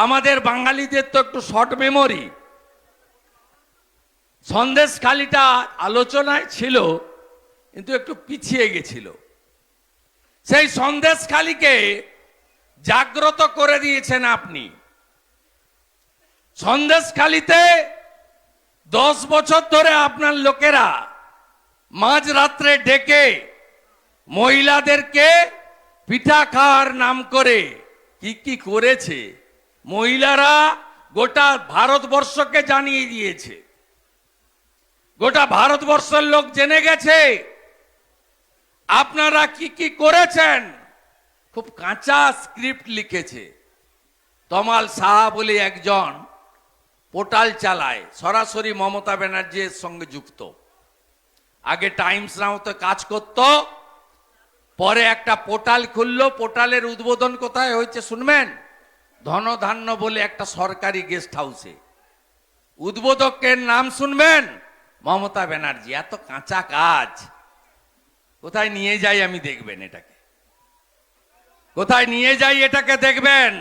আমাদের বাঙালিদের তো একটু শর্ট মেমোরি। সন্দেশখালিটা আলোচনায় ছিল কিন্তু একটু পিছিয়ে গেছিল। সেই সন্দেশখালিকে জাগ্রত করে দিয়েছেন আপনি। সন্দেশখালিতে 10 বছর ধরে আপনার লোকেরা মাঝরাত্রে ডেকে মহিলাদেরকে পিঠা খাওয়ার নাম করে কি কি করেছে মহিলারা গোটা ভারতবর্ষকে জানিয়ে দিয়েছে। গোটা ভারতবর্ষের লোক জেনে গেছে আপনারা কি কি করেছেন। খুব কাঁচা স্ক্রিপ্ট লিখেছে। তমাল সাহা বলে একজন পোর্টাল চালায়, সরাসরি মমতা ব্যানার্জির সঙ্গে যুক্ত। আগে টাইমস নাওতে কাজ করত, পরে একটা পোর্টাল খুললো। পোর্টালের উদ্বোধন কোথায় হয়েছে শুনবেন? ধনধান্য বলে একটা সরকারি গেস্ট হাউসে। উদ্বোধকের নাম শুনবেন? মমতা ব্যানার্জি। এত কাঁচা কাজ কোথায় নিয়ে যাই আমি, দেখবেন এটাকে কোথায় নিয়ে যাই এটাকে দেখবেন।